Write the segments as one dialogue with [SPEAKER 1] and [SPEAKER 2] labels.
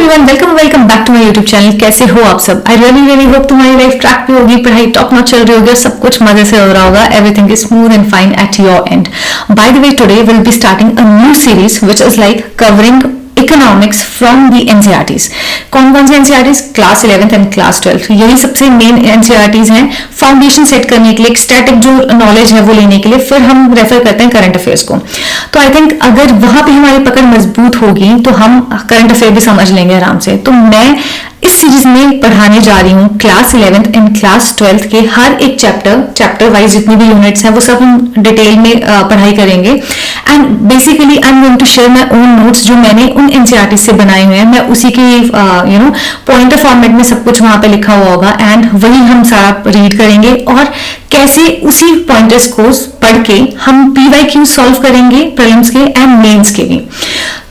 [SPEAKER 1] Everyone, welcome back to my YouTube channel. कैसे हो आप सब? आई रियली होप तुम्हारी लाइफ ट्रैक पे होगी, पढ़ाई टॉप नॉच चल रही होगी और सब कुछ मजे से हो रहा होगा। Everything is smooth and fine at your and. By the way, today will be starting a new series which is like covering economics from the NCERTs. कौन से NCERTs? Class 11th and class 12। यही सबसे main NCERTs हैं foundation set करने के लिए, एक static जो नॉलेज है वो लेने के लिए। फिर हम रेफर करते हैं करंट अफेयर्स को। तो आई थिंक अगर वहां पे हमारी पकड़ मजबूत होगी तो हम करंट अफेयर भी समझ लेंगे आराम से। तो मैं इस सीरीज में पढ़ाने जा रही हूँ class 11th and class 12th के हर एक चैप्टर वाइज जितने भी यूनिट्स हैं वो सब हम डिटेल में पढ़ाई करेंगे। And basically I am going to share my own notes जो मैंने उन एनसीईआरटी से बनाए हुए हैं। मैं उसी के पॉइंटर फॉर्मेट में सब कुछ वहां पे लिखा हुआ होगा एंड वही हम सारा रीड करेंगे और कैसे उसी पॉइंटर्स को पढ़ के हम पीवाईक्यू सॉल्व करेंगे प्रीलिम्स के एंड मेंस के भी।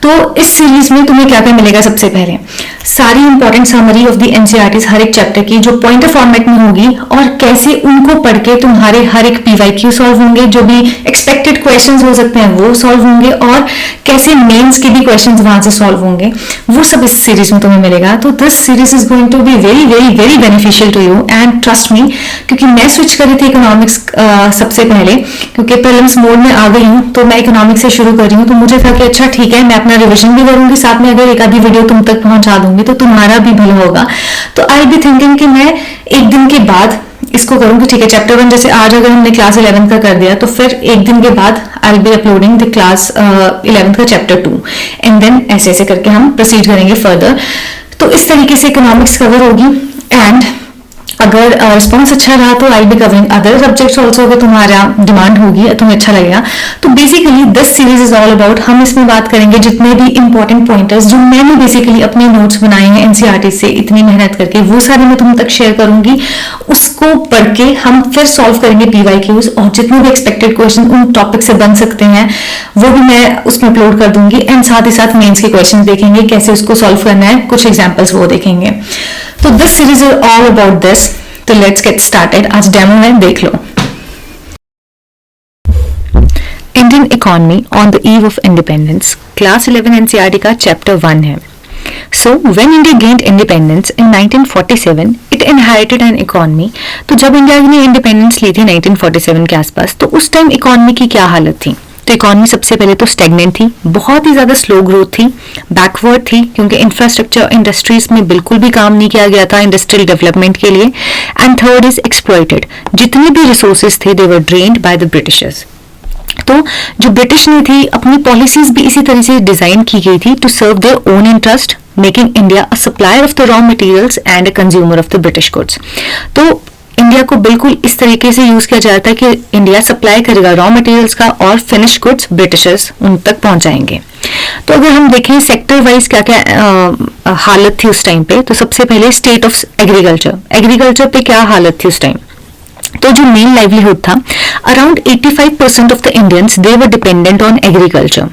[SPEAKER 1] तो इस सीरीज में तुम्हें क्या क्या मिलेगा? सबसे पहले सारी important summary of the NCERTs हर एक चैप्टर की जो पॉइंटर फॉर्मेट में होगी और कैसे उनको पढ़ के तुम्हारे हर एक पीवाईक्यू सॉल्व होंगे, जो भी एक्सपेक्टेड क्वेश्चंस हो सकते हैं वो सॉल्व होंगे और कैसे मेंस के भी क्वेश्चंस वहां से सॉल्व होंगे, वो सब इस सीरीज में तुम्हें मिलेगा। तो this series is going to be very beneficial to you and trust me, क्योंकि मैं स्विच करी थी इकोनॉमिक्स सबसे पहले, क्योंकि प्रीलिम्स मोड में आ गई हूँ तो मैं इकोनॉमिक्स से शुरू कर रही हूँ। तो मुझे था कि अच्छा ठीक है, मैं अपना रिविजन भी करूंगी, साथ में अगर एक आधी वीडियो तुम तक पहुंचा दूंगी तो तुम्हारा भी भला होगा। तो आई बी थिंकिंग कि मैं एक दिन के बाद इसको करूंगी। ठीक है, चैप्टर 1 जैसे आज अगर हमने क्लास 11 का कर दिया तो फिर एक दिन के बाद I will be uploading the class 11 का चैप्टर 2 एंड देन ऐसे ऐसे करके हम प्रोसीड करेंगे फर्दर। तो इस तरीके से इकोनॉमिक्स कवर होगी एंड अगर रिस्पॉन्स अच्छा रहा तो I be covering other subjects also, अगर तुम्हारा डिमांड होगी, तुम्हें अच्छा लगेगा। तो basically this series is all about, हम इसमें बात करेंगे जितने भी इंपॉर्टेंट पॉइंटर्स जो मैंने बेसिकली अपने नोट्स बनाए हैं एनसीईआरटी से इतनी मेहनत करके, वो सारे मैं तुम तक शेयर करूंगी। उसको पढ़ के हम फिर सॉल्व करेंगे पीवाईक्यूज और जितने भी एक्सपेक्टेड क्वेश्चन उन टॉपिक से बन सकते हैं वो भी मैं उसमें अपलोड कर दूंगी एंड साथ ही साथ मेन्स के क्वेश्चन देखेंगे, कैसे उसको सॉल्व करना है, कुछ एग्जाम्पल्स वो देखेंगे। तो this series is all about this. तो लेट्स गेट स्टार्टेड। आज डेमो है, देख लो। Indian economy on the eve of independence, class 11 NCERT का चैप्टर 1 है। So when India gained independence in 1947, it inherited an economy। तो जब इंडिया ने इंडिपेंडेंस ली थी 1947 के आसपास, तो उस टाइम इकोनॉमी की क्या हालत थी? तो इकोनॉमी सबसे पहले तो स्टेगनेंट थी, बहुत ही ज्यादा स्लो ग्रोथ थी, बैकवर्ड थी, क्योंकि इंफ्रास्ट्रक्चर इंडस्ट्रीज में बिल्कुल भी काम नहीं किया गया था इंडस्ट्रियल डेवलपमेंट के लिए। एंड थर्ड इज एक्सप्लॉइटेड, जितने भी रिसोर्सेज थे दे वर ड्रेन्ड बाय द ब्रिटिशर्स। तो जो ब्रिटिश ने थी अपनी पॉलिसीज भी इसी तरह से डिजाइन की गई थी to serve their own interest, making India a supplier of the raw materials and a consumer of the British goods. तो इंडिया को बिल्कुल इस तरीके से यूज किया जाता है कि इंडिया सप्लाई करेगा रॉ मटेरियल्स का और फिनिश गुड्स ब्रिटिशर्स उन तक पहुंचाएंगे। तो अगर हम देखें सेक्टर वाइज क्या क्या हालत थी उस टाइम पे, तो सबसे पहले स्टेट ऑफ एग्रीकल्चर पे क्या हालत थी उस टाइम? तो जो मेन लाइवलीहुड था, around 85% of the Indians they were dependent on agriculture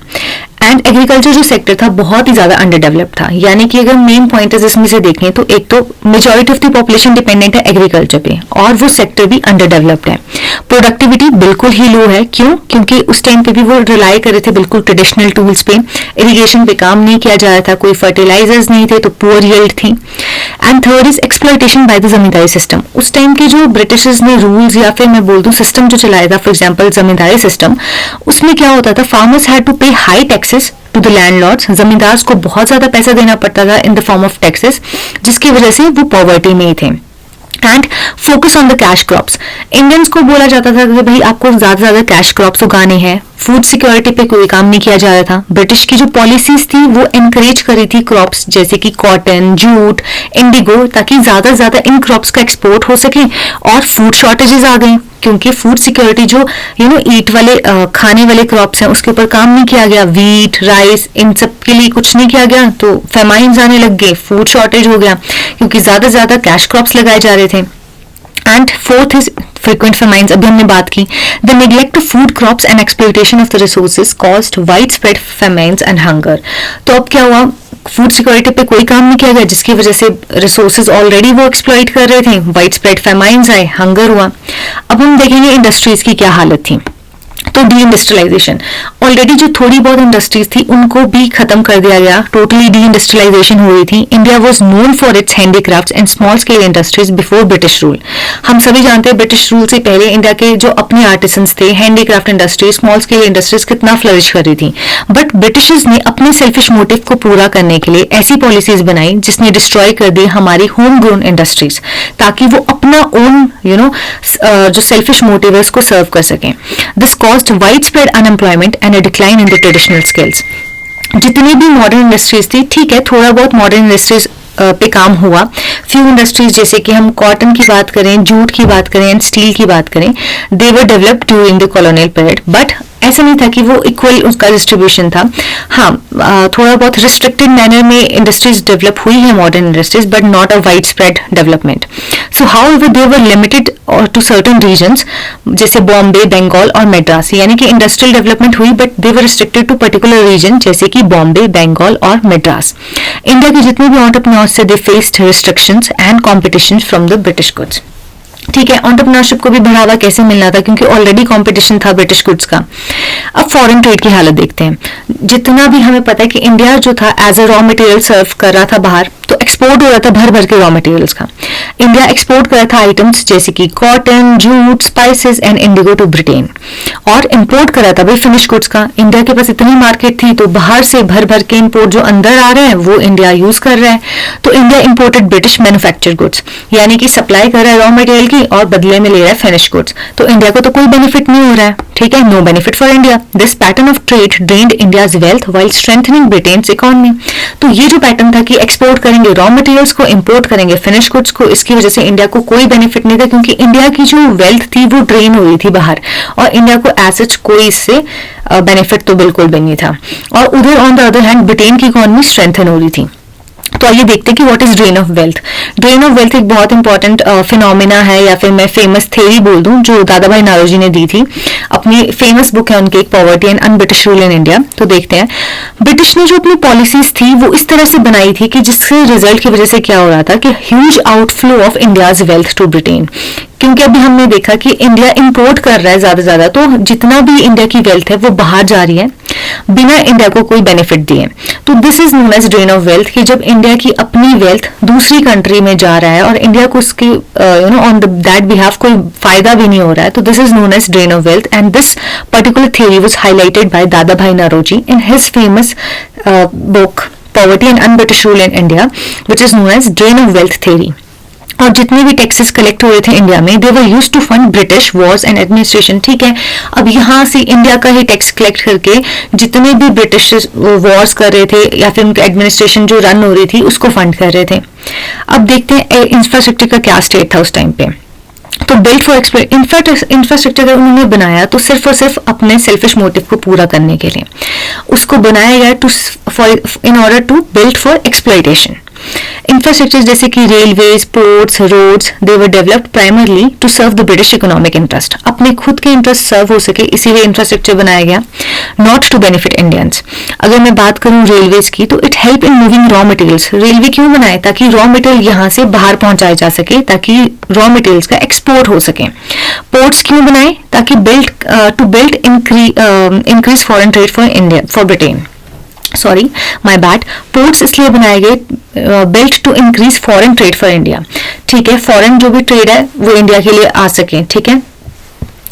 [SPEAKER 1] and agriculture जो सेक्टर था बहुत ही ज्यादा अंडर डेवलप था। यानी कि अगर मेन पॉइंटर्स इसमें से देखें तो एक तो majority of the population dependent है एग्रीकल्चर पे और वो सेक्टर भी अंडर डेवलप्ड है। प्रोडक्टिविटी बिल्कुल ही लो है। क्यों? क्योंकि उस टाइम पे भी वो रिलाई कर रहे थे बिल्कुल ट्रेडिशनल टूल्स पे, इरिगेशन पे काम नहीं किया जा रहा था, कोई फर्टिलाइजर्स नहीं थे, तो पुअर यील्ड थी। And third is exploitation by the zamindari system. उस टाइम के जो ब्रिटिशर्स ने रूल्स या फिर मैं बोल दूं सिस्टम जो चलाया था, फॉर एग्जाम्पल जमींदारी सिस्टम, उसमें क्या होता था, farmers had to pay high taxes to the landlords. जमींदार को बहुत ज्यादा पैसा देना पड़ता था in the form of taxes, जिसकी वजह से वो पॉवर्टी में ही थे। And focus on the cash crops, Indians को बोला जाता था कि भाई आपको ज्यादा से ज्यादा कैश क्रॉप्स उगाने हैं। फूड सिक्योरिटी पे कोई काम नहीं किया जा रहा था। ब्रिटिश की जो पॉलिसीज थी वो एनकरेज कर रही थी क्रॉप्स जैसे कि कॉटन, जूट, इंडिगो, ताकि ज्यादा से ज्यादा इन क्रॉप्स का एक्सपोर्ट हो सके। और फूड शॉर्टेजेस आ गई क्योंकि फूड सिक्योरिटी जो ईट वाले खाने वाले क्रॉप्स हैं उसके ऊपर काम नहीं किया गया। वीट, राइस, इन सब के लिए कुछ नहीं किया गया तो फेमाइन्स आने लग गए, फूड शॉर्टेज हो गया क्योंकि ज्यादा से ज्यादा कैश क्रॉप्स लगाए जा रहे थे। And fourth is frequent famines, अभी हमने बात की। The neglect of food crops and exploitation of the resources caused wide spread famines and hunger. तो अब क्या हुआ, फूड सिक्योरिटी पे कोई काम नहीं किया गया जिसकी वजह से रिसोर्सेज ऑलरेडी वो एक्सप्लॉइट कर रहे थे, वाइड स्प्रेड फेमाइन्स आए, हंगर हुआ। अब हम देखेंगे इंडस्ट्रीज की क्या हालत थी। तो डी इंडस्ट्रियलाइजेशन, ऑलरेडी जो थोड़ी बहुत इंडस्ट्रीज थी उनको भी खत्म कर दिया गया, टोटली डी इंडस्ट्रियलाइजेशन हो रही थी. India was known for its handicraft and small scale industries before British rule. हम सभी जानते हैं ब्रिटिश रूल से पहले इंडिया के जो अपने आर्टिसंस थे, handicraft industries, small scale industries कितना फ्लरिश कर रही थी. बट ब्रिटिशर्स ने अपने सेल्फिश मोटिव को पूरा करने के लिए ऐसी पॉलिसीज बनाई जिसने डिस्ट्रॉय कर दी हमारी होम ग्रोन इंडस्ट्रीज, ताकि वो अपना ओन जो सेल्फिश मोटिव है उसको सर्व कर सकें. This caused widespread unemployment and a decline in the traditional skills. जितनी भी मॉडर्न इंडस्ट्रीज थी, ठीक है, थोड़ा बहुत मॉडर्न इंडस्ट्रीज पे काम हुआ. फ्यू इंडस्ट्रीज जैसे कि हम कॉटन की बात करें, जूट की बात करें एंड स्टील की बात करें, they were developed during the colonial period. But ऐसा नहीं था कि वो इक्वल उसका डिस्ट्रीब्यूशन था. हाँ, थोड़ा बहुत रिस्ट्रिक्टेड मैनर में इंडस्ट्रीज डेवलप हुई है, modern industries, but not a widespread development. So however they were limited to certain regions जैसे बॉम्बे, बंगाल और मद्रास. यानी कि इंडस्ट्रियल डेवलपमेंट हुई but they were restricted to particular region जैसे कि बॉम्बे, बंगाल और मद्रास. इंडिया के जितने भी एंटरप्रेन्योर्स थे, दे faced restrictions and competition from the British goods. ठीक है, एंटरप्रेन्योरशिप को भी बढ़ावा कैसे मिलना था, क्योंकि ऑलरेडी कंपटीशन था ब्रिटिश गुड्स का. अब फॉरेन ट्रेड की हालत देखते हैं. जितना भी हमें पता है कि इंडिया जो था एज अ रॉ मटेरियल सर्व कर रहा था बाहर, तो एक्सपोर्ट हो रहा था भर भर के रॉ मटेरियल्स का. इंडिया एक्सपोर्ट कर रहा था आइटम्स जैसे कि cotton, jute, spices and indigo to Britain, और इंपोर्ट कर रहा था भाई फिनिश गुड्स का. इंडिया के पास इतनी मार्केट थी तो बाहर से भर भर के इंपोर्ट जो अंदर आ रहे हैं वो इंडिया यूज कर रहा है. तो India imported British manufactured goods, यानी कि सप्लाई कर रहा है रॉ मटेरियल की और बदले में ले रहा है फिनिश गुड्स. तो इंडिया को तो कोई बेनिफिट नहीं हो रहा है. ठीक है, no benefit for India. This pattern of trade drained India's wealth while strengthening Britain's economy. तो ये जो पैटर्न था कि एक्सपोर्ट करेंगे रॉ मटेरियल्स को, इंपोर्ट करेंगे फिनिश गुड्स को, इसकी वजह से इंडिया को कोई बेनिफिट नहीं था, क्योंकि इंडिया की जो वेल्थ थी वो ड्रेन हो रही थी बाहर, और इंडिया को एज सच कोई इससे बेनिफिट तो बिल्कुल भी नहीं था. और उधर on the other hand Britain की इकोनॉमी स्ट्रेंथन हो रही थी. तो आइए देखते हैं कि what is drain of wealth. Drain of wealth एक बहुत इंपॉर्टेंट फिनोमिना है, या फिर मैं फेमस थ्योरी बोल दूं, जो दादा भाई नारोजी ने दी थी. अपनी फेमस बुक है उनकी, एक poverty and unBritish rule in India. तो देखते हैं ब्रिटिश ने जो अपनी पॉलिसीज थी वो इस तरह से बनाई थी कि जिसके रिजल्ट की वजह से क्या हो रहा था कि huge outflow of India's wealth to Britain. क्योंकि अभी हमने देखा कि इंडिया इंपोर्ट कर रहा है ज्यादा से ज्यादा, तो जितना भी इंडिया की वेल्थ है वो बाहर जा रही है बिना इंडिया को कोई बेनिफिट दिए. तो this is known as drain of wealth, कि जब इंडिया की अपनी वेल्थ दूसरी कंट्री में जा रहा है और इंडिया को उसके ऑन दैट बिहाफ कोई फायदा भी नहीं हो रहा है, तो this is known as drain of wealth. And this particular theory was highlighted by Dadabhai Naoroji in his famous book poverty and unBritish rule in India, which is known as drain of wealth theory. और जितने भी taxes collect हो रहे थे India में, they were used to fund British wars and administration. ठीक है, अब यहाँ से इंडिया का ही टैक्स कलेक्ट करके जितने भी ब्रिटिश वॉर्स कर रहे थे या फिर उनकी एडमिनिस्ट्रेशन जो रन हो रही थी उसको फंड कर रहे थे. अब देखते हैं इंफ्रास्ट्रक्चर का क्या स्टेट था उस टाइम पे. तो बिल्ड फॉर इंफ्रास्ट्रक्चर अगर उन्होंने बनाया तो सिर्फ और सिर्फ अपने सेल्फिश मोटिव को पूरा करने के लिए उसको बनाया गया, in order to build for exploitation. Infrastructure जैसे कि railways, ports, roads, they were developed primarily to serve the British economic interest. अपने खुद के इंटरेस्ट सर्व हो सके इसीलिए इंफ्रास्ट्रक्चर बनाया गया, नॉट टू बेनिफिट इंडियंस. अगर मैं बात करूं रेलवेज की, तो it help in moving raw materials. Railway क्यों बनाए? ताकि रॉ मटेरियल यहाँ से बाहर पहुंचाया जा सके, ताकि रॉ मटेरियल्स का एक्सपोर्ट हो सके. पोर्ट्स क्यों बनाए? ताकि build increase foreign trade for India, for Britain. Sorry, my bad. Ports इसलिए बनाए गए built to increase foreign trade for India. ठीक है, फॉरेन जो भी ट्रेड है वो इंडिया के लिए आ सके. ठीक है.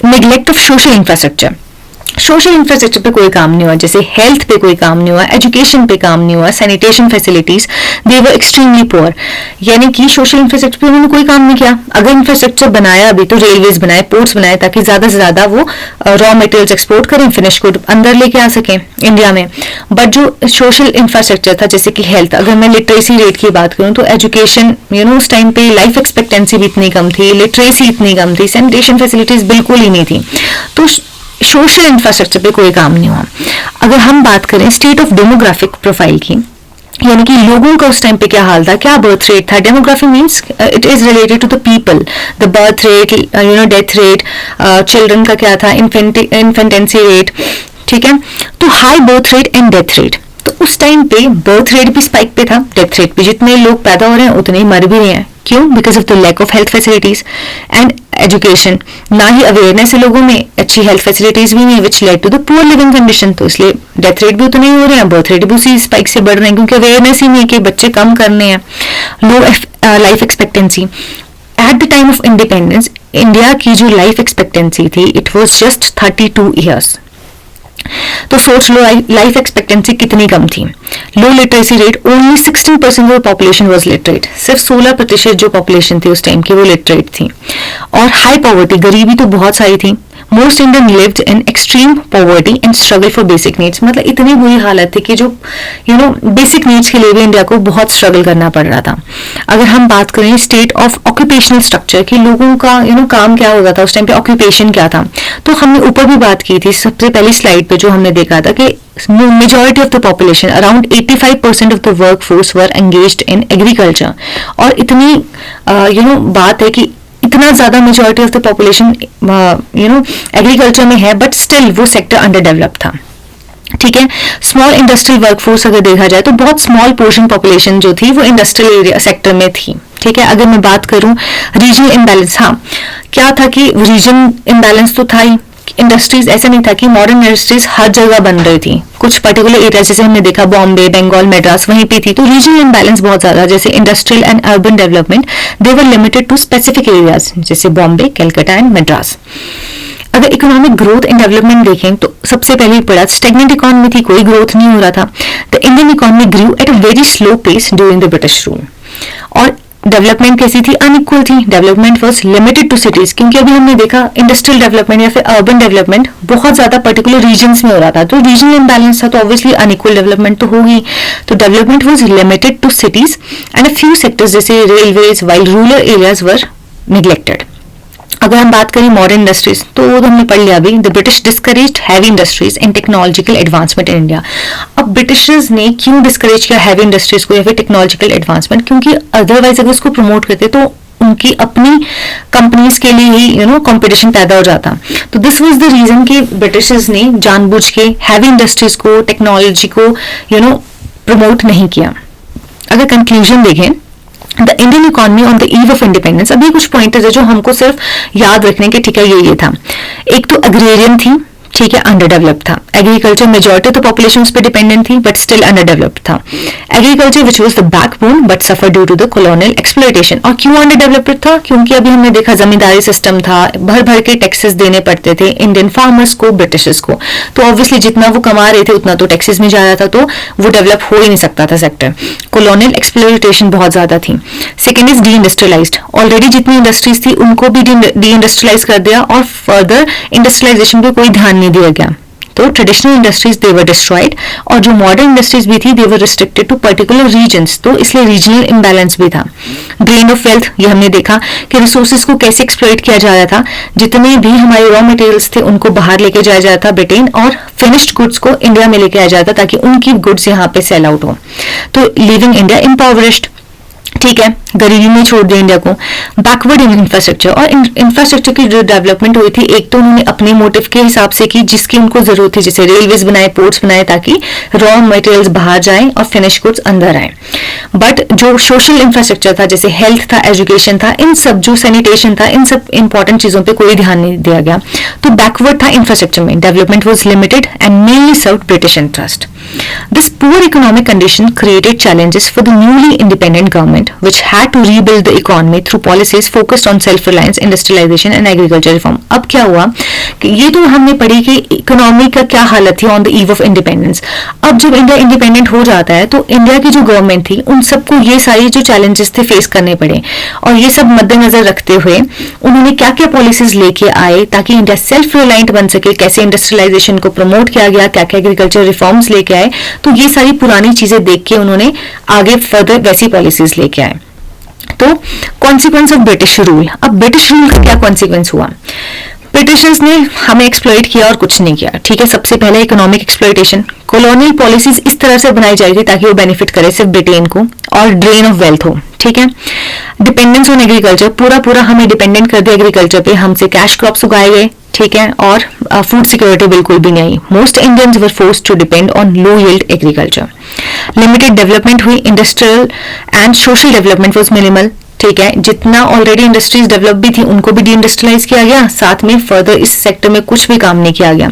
[SPEAKER 1] Neglect of social infrastructure. Social infrastructure पे कोई काम नहीं हुआ, जैसे हेल्थ पे कोई काम नहीं हुआ, एजुकेशन पे काम नहीं हुआ, sanitation facilities, they were extremely poor. यानी कि सोशल इंफ्रास्ट्रक्चर पे उन्होंने कोई काम नहीं किया. अगर इंफ्रास्ट्रक्चर बनाया अभी तो रेलवेज बनाए, पोर्ट्स बनाए, ताकि ज्यादा से ज्यादा वो रॉ मटेरियल्स एक्सपोर्ट करें, फिनिश गुड अंदर लेके आ सकें इंडिया में. बट जो सोशल इंफ्रास्ट्रक्चर था जैसे कि हेल्थ, अगर मैं लिटरेसी रेट की बात करूं तो एजुकेशन उस टाइम पे लाइफ एक्सपेक्टेंसी भी इतनी कम थी, लिटरेसी इतनी कम थी, सैनिटेशन फैसिलिटीज बिल्कुल ही नहीं थी. तो सोशल इंफ्रास्ट्रक्चर पे कोई काम नहीं हुआ. अगर हम बात करें स्टेट ऑफ डेमोग्राफिक प्रोफाइल की, यानी कि लोगों का उस टाइम पे क्या हाल था, क्या बर्थ रेट था. Demography means it is related to the people, the birth rate, death rate, children का क्या था, इन्फेंटेंसी रेट. ठीक है, तो high birth rate and death rate. तो उस टाइम पे बर्थ रेट भी स्पाइक पे था, डेथ रेट भी, जितने लोग पैदा हो रहे हैं उतने ही मर भी रहे हैं. क्यों? Because of the lack of health facilities and education. ना ही अवेयरनेस है लोगों में, अच्छी हेल्थ फैसिलिटीज भी नहीं, which led to the poor living condition. तो इसलिए डेथ रेट भी उतने ही हो रहे हैं, बर्थ रेट भी उसी स्पाइक से बढ़ रहे हैं, क्योंकि अवेयरनेस ही नहीं कि बच्चे कम करने हैं। Low life expectancy. At the time of independence India की जो लाइफ एक्सपेक्टेंसी थी इट वॉज जस्ट 32 ईयर्स। तो सोच लो लाइफ एक्सपेक्टेंसी कितनी कम थी। Low literacy rate, only 16% of population was literate. सिर्फ 16% जो पॉपुलेशन थी उस टाइम की वो लिटरेट थी। और हाई पॉवर्टी, गरीबी तो बहुत सारी थी। Most Indian lived in extreme poverty and struggle for basic needs. मतलब इतनी बुरी हालत थी कि जो बेसिक नीड्स के लिए भी इंडिया को बहुत स्ट्रगल करना पड़ रहा था। अगर हम बात करें स्टेट ऑफ ऑक्यूपेशनल स्ट्रक्चर कि लोगों का काम क्या होता था उस टाइम पे, ऑक्यूपेशन क्या था, तो हमने ऊपर भी बात की थी सबसे पहली स्लाइड पे, जो हमने देखा था कि majority of the population around 85% of the work force were engaged in agriculture. और इतनी बात है कि इतना ज्यादा majority of the population agriculture में है, बट स्टिल वो सेक्टर अंडर डेवलप था। ठीक है, स्मॉल इंडस्ट्रियल वर्कफोर्स अगर देखा जाए तो बहुत स्मॉल पोर्शन पॉपुलेशन जो थी वो इंडस्ट्रियल एरिया सेक्टर में थी। ठीक है, अगर मैं बात करूं रीजनल इम्बैलेंस, हाँ क्या था कि रीजन इम्बैलेंस तो था ही। इंडस्ट्रीज ऐसा नहीं था कि मॉडर्न इंडस्ट्रीज हर जगह बन रही थी, कुछ पर्टिकुलर एरिया जैसे हमने देखा बॉम्बे, बंगाल, मद्रास वहीं पे थी। तो रीजनल इम्बैलेंस बहुत ज्यादा, जैसे industrial and urban development they were limited to specific areas जैसे बॉम्बे, कलकत्ता एंड मद्रास। अगर इकोनॉमिक ग्रोथ एंड डेवलपमेंट देखें तो सबसे पहले पड़ा स्टेगनेंट इकोनॉमी थी, कोई ग्रोथ नहीं हो रहा था। The Indian economy grew at a very slow pace during the British rule. और डेवलपमेंट कैसी थी? अनइक्वल थी। Development was limited to cities, क्योंकि अभी हमने देखा इंडस्ट्रियल डेवलपमेंट या फिर अर्बन डेवलपमेंट बहुत ज्यादा पर्टिकुलर रीजन्स में हो रहा था, तो रीजनल इम्बैलेंस था, तो ऑब्वियसली अनइक्वल डेवलपमेंट तो होगी। तो development was limited to cities and a few sectors जैसे railways, while rural areas were neglected. अगर हम बात करें मॉडर्न इंडस्ट्रीज तो वो हमने पढ़ लिया अभी, the British discouraged heavy industries and technological advancement in India. अब ब्रिटिशर्स ने क्यों डिस्करेज किया हैवी इंडस्ट्रीज को या फिर टेक्नोलॉजिकल एडवांसमेंट? क्योंकि अदरवाइज अगर उसको प्रमोट करते तो उनकी अपनी कंपनीज के लिए ही कंपटीशन पैदा हो जाता। तो दिस वाज द रीजन कि ब्रिटिशर्स ने जानबूझ के हैवी इंडस्ट्रीज को, टेक्नोलॉजी को प्रमोट नहीं किया। अगर कंक्लूजन देखें, the Indian economy on the eve of independence, अभी कुछ पॉइंटर्स है जो हमको सिर्फ याद रखने के, ठीक है ये था। एक तो अग्रेरियन थी, ठीक है, अंडर डेवलप था। एग्रीकल्चर मेजॉरिटी तो पॉपुलेशन उस पर डिपेंडेंट थी बट स्टिल अंडर डेवलप्ड था। Agriculture which was the backbone but suffer due to the colonial exploitation. और क्यों अंडर डेवलप्ड था? क्योंकि अभी हमने देखा जमींदारी सिस्टम था, भर भर के टैक्सेस देने पड़ते थे इंडियन फार्मर्स को, ब्रिटिशर्स को। तो ऑब्वियसली जितना वो कमा रहे थे उतना तो टैक्सेस में जा रहा था, तो वो डेवलप हो ही नहीं सकता था सेक्टर। कॉलोनियल एक्सप्लॉयटेशन बहुत ज्यादा थी। Second is D industrialised. Already जितनी इंडस्ट्रीज थी उनको भी डी इंडस्ट्रियलाइज कर दिया और फर्दर इंडस्ट्रियलाइजेशन पे कोई ध्यान नहीं दिया गया। तो traditional industries they were destroyed और जो मॉडर्न इंडस्ट्रीज भी थी दे were restricted to particular regions, तो इसलिए रीजनल इम्बैलेंस भी था। ड्रेन ऑफ वेल्थ, ये हमने देखा कि रिसोर्सेज को कैसे एक्सप्लॉइट किया जा रहा था। जितने भी हमारे रॉ मटेरियल्स थे उनको बाहर लेके जाया जाता था ब्रिटेन, और फिनिश्ड गुड्स को इंडिया में लेके आया जाता ताकि उनकी गुड्स यहाँ पे सेल आउट हो। तो लिविंग इंडिया इम्पावरिश्ड, ठीक है, गरीबी में छोड़ दिया इंडिया को। बैकवर्ड इन इंफ्रास्ट्रक्चर, और इंफ्रास्ट्रक्चर की जो डेवलपमेंट हुई थी एक तो उन्होंने अपने मोटिव के हिसाब से की जिसकी उनको जरूरत थी, जैसे रेलवेज बनाए, पोर्ट्स बनाए ताकि रॉ मटेरियल्स बाहर जाएं और फिनिश गुड्स अंदर आए। बट जो सोशल इंफ्रास्ट्रक्चर था जैसे हेल्थ था, एजुकेशन था, इन सब जो सैनिटेशन था, इन सब इंपॉर्टेंट चीजों पे कोई ध्यान नहीं दिया गया। तो बैकवर्ड था इंफ्रास्ट्रक्चर में, development was limited and mainly served British interest. This poor economic condition created challenges for the newly independent government, which had to rebuild the economy through policies focused on self-reliance, industrialization and agriculture reform. अब क्या हुआ कि ये तो हमने पढ़ी कि economy का क्या हालत थी on the eve of independence. अब जब इंडिया इंडिपेंडेंट हो जाता है तो इंडिया की जो गवर्नमेंट थी उन सबको ये सारी जो चैलेंजेस थे फेस करने पड़े, और ये सब मद्देनजर रखते हुए उन्होंने क्या क्या पॉलिसीज लेके आए ताकि इंडिया सेल्फ रिलायंट बन सके, कैसे इंडस्ट्रियलाइजेशन को प्रमोट किया गया, क्या क्या एग्रीकल्चर रिफॉर्म्स लेके आए। तो ये सारी पुरानी चीजें देख के उन्होंने आगे फर्दर वैसी पॉलिसीज लेके आए। तो कॉन्सिक्वेंस ऑफ ब्रिटिश रूल, अब ब्रिटिश रूल का क्या कॉन्सिक्वेंस हुआ? ब्रिटिशर्स ने हमें एक्सप्लॉइट किया और कुछ नहीं किया, ठीक है। सबसे पहले इकोनॉमिक एक्सप्लॉइटेशन, कॉलोनियल पॉलिसीज इस तरह से बनाई जाएगी ताकि वो बेनिफिट करे सिर्फ ब्रिटेन को, और ड्रेन ऑफ वेल्थ हो, ठीक है। डिपेंडेंस ऑन एग्रीकल्चर, पूरा हमें डिपेंडेंट कर दिया एग्रीकल्चर पे, हमसे कैश क्रॉप्स उगाए गए, ठीक है, और फूड सिक्योरिटी बिल्कुल भी नहीं आई। Most Indians were forced to depend on low yield agriculture. Limited development हुई, industrial and social development was minimal, ठीक है, जितना ऑलरेडी इंडस्ट्रीज डेवलप भी थी उनको भी डी इंडस्ट्रियलाइज किया गया, साथ में फर्दर इस सेक्टर में कुछ भी काम नहीं किया गया.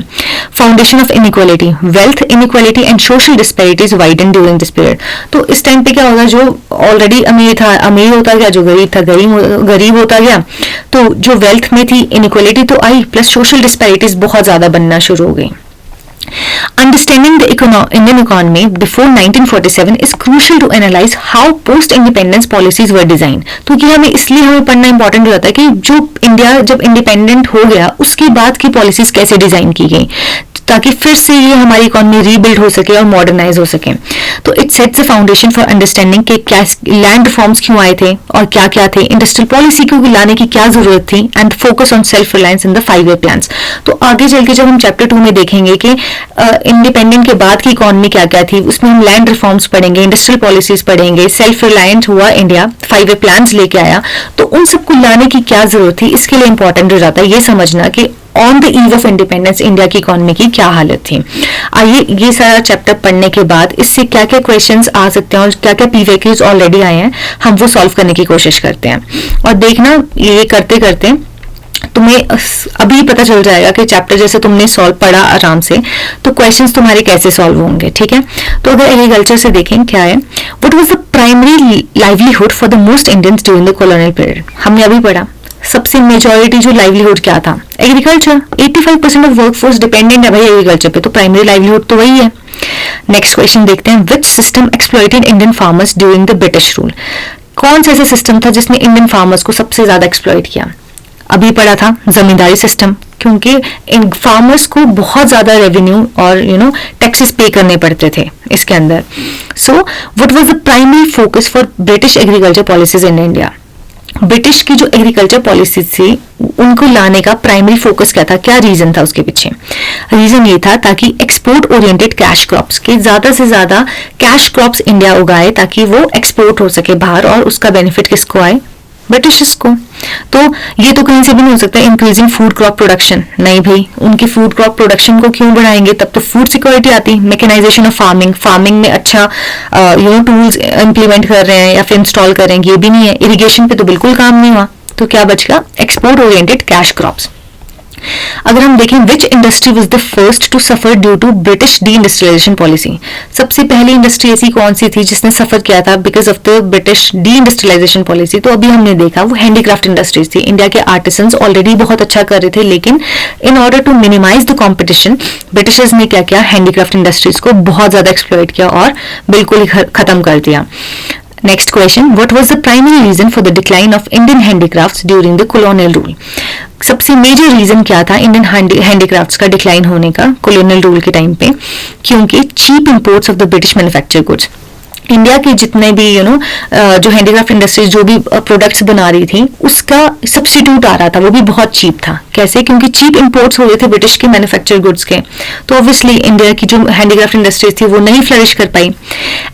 [SPEAKER 1] Foundation of inequality, wealth inequality and social disparities widen during this period. तो इस टाइम पे क्या होगा, जो ऑलरेडी अमीर था अमीर होता गया, जो गरीब था गरीब होता गया. तो जो वेल्थ में थी इनइक्वालिटी तो आई, प्लस सोशल डिस्पैरिटीज बहुत ज्यादा बनना शुरू हो गई. Understanding the Indian economy before 1947 is crucial to analyze how post-independence policies were designed. तो ये हमें पढ़ना इंपॉर्टेंट हो जाता है कि जो इंडिया जब इंडिपेंडेंट हो गया उसके बाद की पॉलिसीज कैसे डिजाइन की गई, ताकि फिर से ये हमारी इकोनॉमी रीबिल्ड हो सके और मॉडर्नाइज हो सके. तो it sets a foundation for understanding कि क्या लैंड रिफॉर्म्स क्यों आए थे और क्या क्या थे, इंडस्ट्रियल पॉलिसी को लाने की क्या जरूरत थी, and focus on self reliance in the 5-year plans. तो आगे चल के जब हम चैप्टर 2 में देखेंगे कि इंडिपेंडेंट के बाद की इकोनॉमी क्या क्या थी, उसमें हम लैंड रिफॉर्म्स पढ़ेंगे, इंडस्ट्रियल पॉलिसीज पढ़ेंगे, सेल्फ रिलायंट हुआ इंडिया, 5-year प्लान्स लेके आया, तो उन सबको लाने की क्या जरूरत थी, इसके लिए इंपॉर्टेंट हो जाता है ये समझना कि on the eve of independence India की इकोनॉमी की क्या हालत थी. आइए ये सारा चैप्टर पढ़ने के बाद इससे क्या क्या क्वेश्चंस आ सकते हैं और क्या क्या पीवीक्यूज ऑलरेडी आए हैं हम वो सॉल्व करने की कोशिश करते हैं. और देखना ये करते करते तुम्हें अभी पता चल जाएगा कि चैप्टर जैसे तुमने सॉल्व पढ़ा आराम से तो क्वेश्चंस तुम्हारे कैसे सॉल्व होंगे. ठीक है, तो अगर एग्रीकल्चर से देखें क्या है, what was the primary livelihood for the most Indians during the colonial period. हमने अभी पढ़ा सबसे मेजॉरिटी जो लाइवलीहुड क्या था, एग्रीकल्चर. 85% ऑफ वर्कफोर्स डिपेंडेंट है भाई एग्रीकल्चर पे, तो प्राइमरी लाइवलीहुड तो वही है. नेक्स्ट क्वेश्चन देखते हैं, which system exploited Indian farmers during the British rule. कौन सा ऐसा सिस्टम था जिसने इंडियन फार्मर्स को सबसे ज्यादा एक्सप्लॉइट किया. अभी पढ़ा था जमींदारी सिस्टम, क्योंकि इन फार्मर्स को बहुत ज्यादा रेवेन्यू और टैक्सेस पे करने पड़ते थे इसके अंदर. So what was the primary focus for British agriculture policies in India. British की जो एग्रीकल्चर पॉलिसी थी उनको लाने का प्राइमरी फोकस क्या था, क्या रीजन था उसके पीछे. रीजन ये था ताकि एक्सपोर्ट ओरिएंटेड कैश क्रॉप्स के ज्यादा से ज्यादा कैश क्रॉप्स इंडिया उगाए ताकि वो एक्सपोर्ट हो सके बाहर, और उसका बेनिफिट किसको आए, ब्रिटिशर्स को. तो ये तो कहीं से भी नहीं हो सकता इंक्रीजिंग फूड क्रॉप प्रोडक्शन. नहीं भाई, उनकी फूड क्रॉप प्रोडक्शन को क्यों बढ़ाएंगे, तब तो फूड सिक्योरिटी आती. मैकेनाइजेशन ऑफ फार्मिंग में अच्छा टूल्स इंप्लीमेंट कर रहे हैं या फिर इंस्टॉल कर रहे हैं, ये भी नहीं है. इरिगेशन पे तो बिल्कुल काम नहीं हुआ, तो क्या बच गया, एक्सपोर्ट ओरिएंटेड कैश क्रॉप्स. अगर हम देखें which industry was the first to suffer due to British deindustrialisation policy. सबसे पहली इंडस्ट्री ऐसी कौन सी थी जिसने सफर किया था because of the British deindustrialisation policy. तो अभी हमने देखा वो हैंडीक्राफ्ट इंडस्ट्रीज थी. इंडिया के आर्टिसंस ऑलरेडी बहुत अच्छा कर रहे थे, लेकिन in order to minimise the competition Britishers ने क्या किया, हैंडीक्राफ्ट इंडस्ट्रीज को बहुत ज्यादा एक्सप्लॉइट किया और बिल्कुल ही खत्म कर दिया. Next question, what was the primary reason for the decline of Indian handicrafts during the colonial rule? सबसे मेजर रीजन क्या था इंडियन हैंडीक्राफ्ट्स का डिक्लाइन होने का कॉलोनियल रूल के टाइम पे, क्योंकि cheap imports of the British manufactured goods. India के जितने भी जो हैंडीक्राफ्ट इंडस्ट्रीज जो भी प्रोडक्ट्स बना रही थी उसका सब्स्टिट्यूट आ रहा था, वो भी बहुत चीप था. कैसे, क्योंकि चीप इंपोर्ट्स हो रहे थे ब्रिटिश के मैन्युफैक्चर्ड गुड्स के, तो ऑब्वियसली इंडिया की जो हैंडीक्राफ्ट इंडस्ट्रीज थी वो नहीं फ्लरिश कर पाई.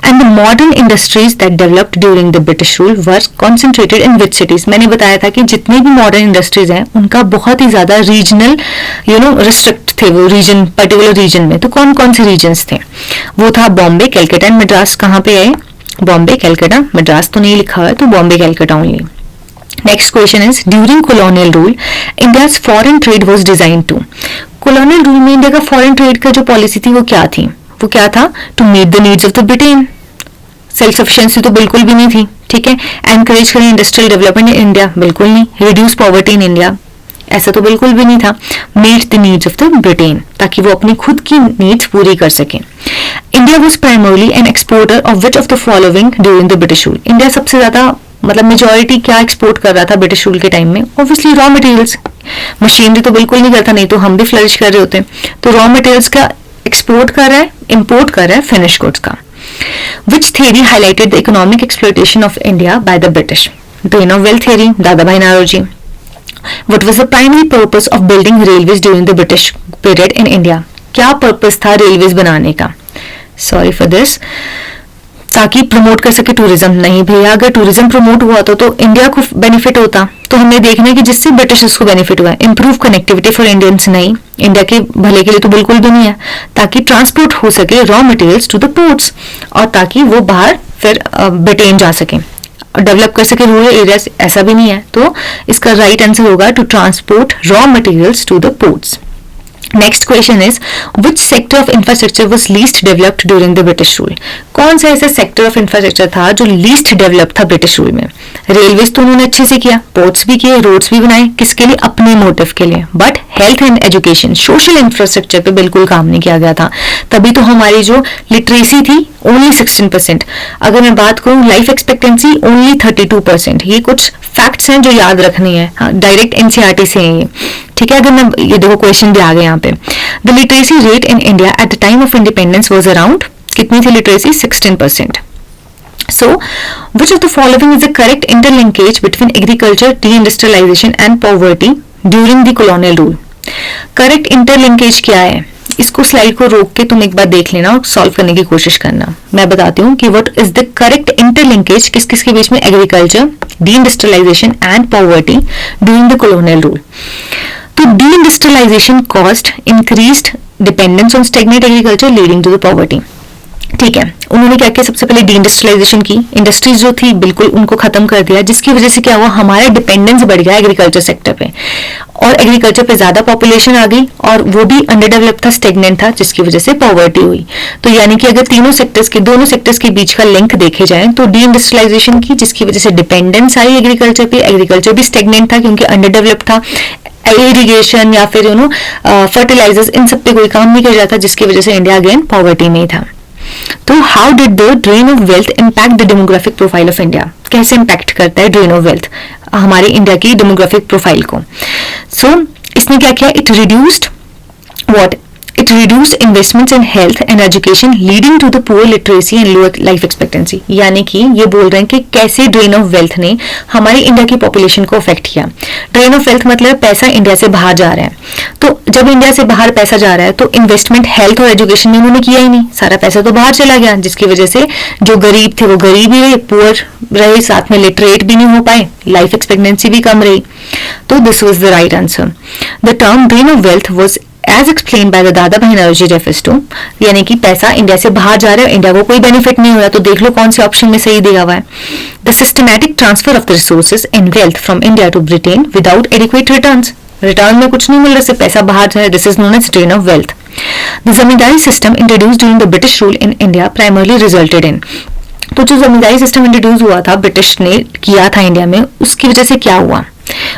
[SPEAKER 1] And the modern industries that developed during the British rule were concentrated in which cities. मैंने बताया था कि जितनी भी मॉडर्न इंडस्ट्रीज हैं उनका बहुत ही ज्यादा रीजनल रिस्ट्रिक्ट थे, वो रीजन पर्टिकुलर रीजन में. तो कौन कौन से रीजन्स थे, वो था बॉम्बे, कैलकाटा एंड मद्रास. कहाँ पे आए, बॉम्बे, कैलकाटा, मद्रास तो नहीं लिखा हुआ है, तो Bombay, Calcutta only. Next question is, during colonial rule India's foreign trade was design to. Colonial rule में इंडिया का फॉरेन ट्रेड का जो पॉलिसी थी वो क्या था, to meet the needs of the Britain. Self sufficiency तो बिल्कुल भी नहीं थी. ठीक है, एनकरेज करें इंडस्ट्रियल डेवलपमेंट इन इंडिया, बिल्कुल नहीं. रिड्यूस पॉवर्टी इन इंडिया, ऐसा तो बिल्कुल भी नहीं था. Meet the needs of the Britain, ताकि वो अपनी खुद की नीड्स पूरी कर सके. India was primarily an exporter of which of the following during the British rule. India सबसे ज्यादा मतलब मेजॉरिटी क्या एक्सपोर्ट कर रहा था ब्रिटिश रूल के टाइम में, ऑब्वियसली रॉ मटेरियल्स. मशीनरी तो बिल्कुल नहीं करता, नहीं तो हम भी फ्लरिश कर रहे होते. तो रॉ मटेरियल्स का एक्सपोर्ट कर रहा है, इंपोर्ट कर रहा है फिनिश गुड्स का. विच theory highlighted the economic exploitation of India by the British. Drain of wealth theory, दादा भाई Naoroji. What was the primary purpose of building railways during the British period in India? क्या purpose था railways बनाने का, sorry for this, ताकि promote कर सके tourism. नहीं भैया, अगर टूरिज्म प्रमोट हुआ तो इंडिया को बेनिफिट होता. तो हमने देखना है कि जिससे ब्रिटिशर्स को बेनिफिट हुआ, इंप्रूव कनेक्टिविटी फॉर इंडियंस. नहीं, इंडिया के भले के लिए तो बिल्कुल भी नहीं है, ताकि ट्रांसपोर्ट हो सके raw materials to the ports और ताकि वो बाहर फिर ब्रिटेन जा सके. डेवलप कर सके रूरल एरियाज, ऐसा भी नहीं है। तो इसका राइट आंसर होगा to transport raw materials to the ports. Next question is which sector of infrastructure was least developed during the British rule? कौन सा ऐसा सेक्टर ऑफ इंफ्रास्ट्रक्चर था जो लीस्ट डेवलप था ब्रिटिश रूल में? रेलवेज तो उन्होंने अच्छे से किया, पोर्ट्स भी किए, रोड्स भी बनाए, किसके लिए? अपने मोटिव के लिए। But health and education, social infrastructure पे बिल्कुल काम नहीं किया गया था। तभी तो हमारी जो लिटरेसी थी ओनली 16%। अगर मैं बात करूं लाइफ एक्सपेक्टेंसी ओनली 32%। ये कुछ फैक्ट्स हैं जो याद रखनी है, डायरेक्ट एनसीईआरटी से हैं ये, ठीक है। अगर मैं ये देखो क्वेश्चन भी आ गया यहाँ पे, the literacy rate in India at the time of independence was around, कितनी थी literacy? 16%. So, which of the following is the correct interlinkage between agriculture, deindustrialization and poverty during the colonial rule? Correct interlinkage क्या है? इसको slide को रोक के तुम एक बार देख लेना और सॉल्व करने की कोशिश करना। मैं बताती हूँ कि what is the correct interlinkage किस किस के बीच में? Agriculture, deindustrialization and poverty during the colonial rule. तो deindustrialization caused increased dependence on stagnant agriculture leading to the poverty. ठीक है, उन्होंने क्या किया? सबसे पहले डीइंडस्ट्रियलाइजेशन की, इंडस्ट्रीज जो थी बिल्कुल उनको खत्म कर दिया, जिसकी वजह से क्या हुआ? हमारा डिपेंडेंस बढ़ गया एग्रीकल्चर सेक्टर पे, और एग्रीकल्चर पे ज्यादा पॉपुलेशन आ गई, और वो भी अंडर डेवलप था, स्टेगनेंट था, जिसकी वजह से पॉवर्टी हुई। तो यानी कि अगर दोनों सेक्टर्स के बीच का लिंक देखे जाए तो डीइंडस्ट्रियलाइजेशन की, जिसकी वजह से डिपेंडेंस आई एग्रीकल्चर पे, एग्रीकल्चर भी स्टेगनेंट था क्योंकि अंडर डेवलप था, इरिगेशन या फिर फर्टिलाइजर्स, इन सब पे कोई काम नहीं कर रहा था, जिसकी वजह से इंडिया अगेन पॉवर्टी में था। तो how did the drain of wealth impact the demographic profile of India? कैसे इम्पैक्ट करता है ड्रेन ऑफ वेल्थ हमारे इंडिया की डेमोग्राफिक प्रोफाइल को? सो इसने क्या किया? It reduced what? It reduced investments in health and education leading to the poor literacy and lower life expectancy। यानी कि ये बोल रहे हैं कि कैसे ड्रेन ऑफ वेल्थ ने हमारी इंडिया की पॉपुलेशन को अफेक्ट किया। ड्रेन ऑफ वेल्थ मतलब पैसा इंडिया से बाहर जा रहा है। तो जब इंडिया से बाहर पैसा जा रहा है तो इन्वेस्टमेंट हेल्थ और एजुकेशन में उन्होंने किया ही नहीं, सारा पैसा तो बाहर चला गया, जिसकी वजह से जो गरीब थे वो गरीब ही रहे, पुअर रहे, साथ में लिटरेट भी नहीं हो पाए, लाइफ एक्सपेक्टेंसी भी कम रही। तो this was the right answer. The term drain of wealth was as explain by the Dadabhai Naoroji refers to, यानी कि पैसा इंडिया से बाहर जा रहा है, इंडिया को कोई बेनिफिट नहीं हो रहा। तो देख लो कौन से ऑप्शन में सही दिया हुआ है। The systematic transfer of the resources and wealth from India to Britain without adequate returns. Return में कुछ नहीं मिल रहा, सिर्फ पैसा बाहर जा रहा है। This is known as drain of wealth. The zamindari system introduced during the British rule in India primarily resulted in, तो जो जमींदारी सिस्टम इंट्रोड्यूस हुआ था, ब्रिटिश ने किया था इंडिया में, उसकी वजह से क्या हुआ?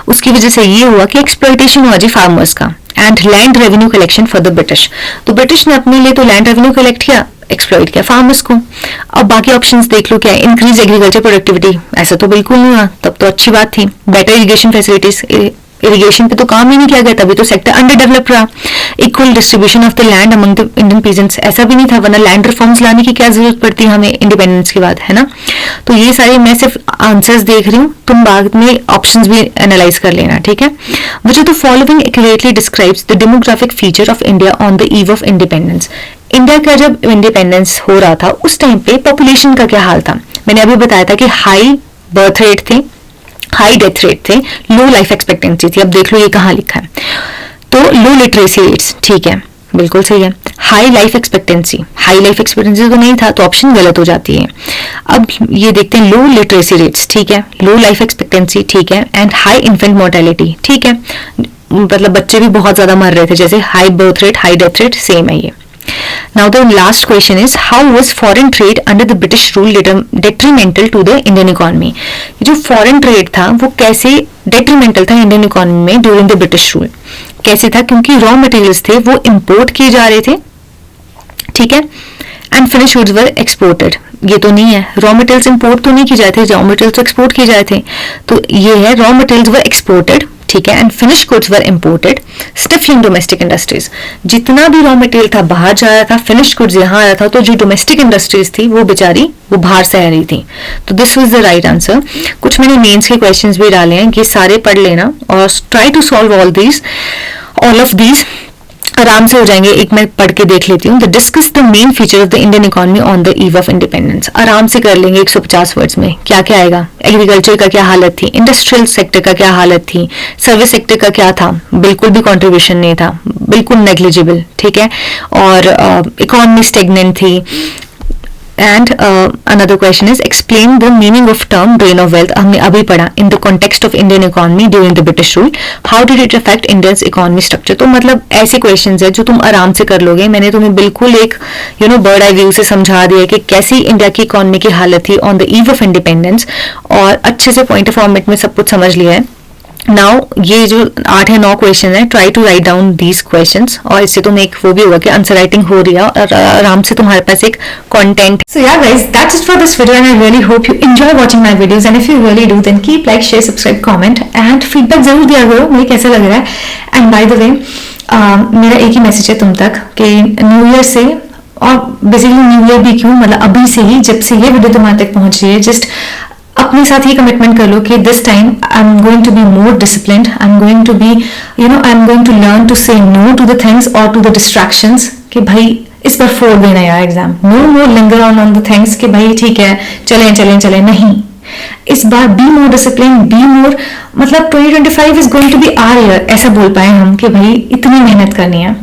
[SPEAKER 1] उसकी वजह से ये हुआ कि एक्सप्लॉयटेशन हुआ जी फार्मर्स का, and land revenue collection for the British. तो ब्रिटिश ने अपने लिए तो लैंड रेवेन्यू कलेक्ट किया, एक्सप्लॉइट किया फार्मर्स को। अब बाकी ऑप्शंस देख लो क्या है? इंक्रीज एग्रीकल्चर प्रोडक्टिविटी, ऐसा तो बिल्कुल नहीं हुआ, तब तो अच्छी बात थी। बेटर इरिगेशन फैसिलिटीज, इरिगेशन पे तो काम ही नहीं किया गया, तभी तो सेक्टर अंडर डेवलप रहा। Equal distribution of the land among the Indian peasants, ऐसा भी नहीं था, वरना लैंड रिफॉर्म्स लाने की क्या जरूरत पड़ती है हमें इंडिपेंडेंस के बाद, है ना। तो ये सारे मैं सिर्फ आंसर्स देख रही हूँ, तुम बाद में ऑप्शंस भी एनालाइज कर लेना, ठीक है। विच of the following accurately describes the demographic feature of India on the eve of independence? India का जब इंडिपेंडेंस हो रहा था उस टाइम पे पॉपुलेशन का क्या हाल था? मैंने अभी बताया था कि हाई बर्थ रेट थे, हाई डेथ रेट थे, लो लाइफ एक्सपेक्टेंसी थी। अब देख लो ये कहाँ लिखा है, तो लो लिटरेसी रेट्स, ठीक है, बिल्कुल सही है। High life expectancy, high life expectancy तो नहीं था, तो ऑप्शन गलत हो जाती है। अब ये देखते हैं, लो लिटरेसी रेट्स, ठीक है, लो लाइफ एक्सपेक्टेंसी, ठीक है, एंड हाई इन्फेंट मोर्टेलिटी, ठीक है, मतलब बच्चे भी बहुत ज्यादा मर रहे थे, जैसे high birth rate, high death rate, same है ये। Now the last question is how was foreign trade under the British rule detrimental to the Indian economy? जो foreign trade था वो कैसे detrimental था Indian economy में during the British rule? कैसे था? क्योंकि raw materials थे वो import किए जा रहे थे, ठीक है, and finished goods were exported। ये तो नहीं है, रॉ मटेरियल्स इंपोर्ट तो नहीं की जाते, रॉ मटेरियल्स एक्सपोर्ट किए जाते थे। तो ये है रॉ मटेरियल्स वर एक्सपोर्टेड, ठीक है, and finish goods were imported, stifling domestic industries. जितना भी रॉ मटेरियल था बाहर जा रहा था, फिनिश गुड्स यहाँ आ रहा था, तो जो डोमेस्टिक इंडस्ट्रीज थी वो बेचारी वो बाहर से आ रही थी। तो this was the right answer. कुछ मैंने मेंस के क्वेश्चंस भी डाले हैं, ये सारे पढ़ लेना और try to solve all of these, आराम से हो जाएंगे। एक मैं पढ़ के देख लेती हूँ। Discuss the main feature of the Indian economy on the eve of independence. आराम से कर लेंगे 150 वर्ड्स में। क्या क्या आएगा? एग्रीकल्चर का क्या हालत थी, इंडस्ट्रियल सेक्टर का क्या हालत थी, सर्विस सेक्टर का क्या था, बिल्कुल भी कंट्रीब्यूशन नहीं था, बिल्कुल नेग्लिजिबल, ठीक है, और इकोनॉमी स्टेगनेंट थी, And another question is explain the meaning of term drain of wealth. हमने अभी पढ़ा in the context of Indian economy during the British rule. How did it affect India's economy structure? तो मतलब ऐसे questions है जो तुम आराम से कर लोगे. मैंने तुम्हें बिल्कुल एक bird eye view से समझा दिया कि कैसी इंडिया की इकोनॉमी की हालत थी on the eve of independence, और अच्छे से point फॉर्मेट में सब कुछ समझ लिया है. नाउ ये जो 8 है 9 क्वेश्चन है, try to write down these questions, और इससे तुम एक वो भी होगा कि आंसर राइटिंग हो रही है और आराम से तुम्हारे पास एक content. So yeah guys, that's it for this video and I really hope you enjoy watching my videos, and if you really do then keep like share subscribe comment and feedback जरूर दिया करो मुझे कैसा लग रहा है. And by the way मेरा एक ही मैसेज है तुम तक कि न्यू ईयर से, और बेसिकली न्यू ईयर भी क्यों, मतलब अभी से ही जब से ये वीडियो तुम्हारे तक पहुंच रही है, जस्ट अपने साथ ही कमिटमेंट कर लो कि this time I am going to be more disciplined, I am going to be I am going to learn to say no to the things और टू द डिस्ट्रैक्शंस कि भाई इस पर फोड़ देना यार exam, no more linger on the things कि भाई ठीक है चलें चलें चलें, नहीं. इस बार be more discipline, be more, मतलब 2025 is going to be our year, ऐसा बोल पाए हम कि भाई इतनी मेहनत करनी है.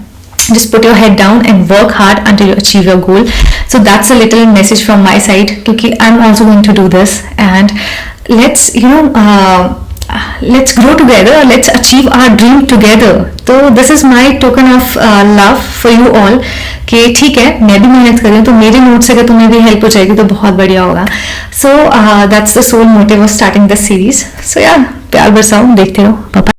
[SPEAKER 1] Just put your head down and work hard until you achieve your goal. So that's a little message from my side, because I'm also going to do this, and let's let's grow together, let's achieve our dream together. So this is my token of love for you all कि ठीक है मैं भी मेहनत कर रही हूँ, तो मेरे नोट से अगर तुम्हें भी हेल्प हो जाएगी तो बहुत बढ़िया होगा. So that's the sole motive of starting this series. So yeah, प्यार बरसाओ, देखते रहो. Bye bye.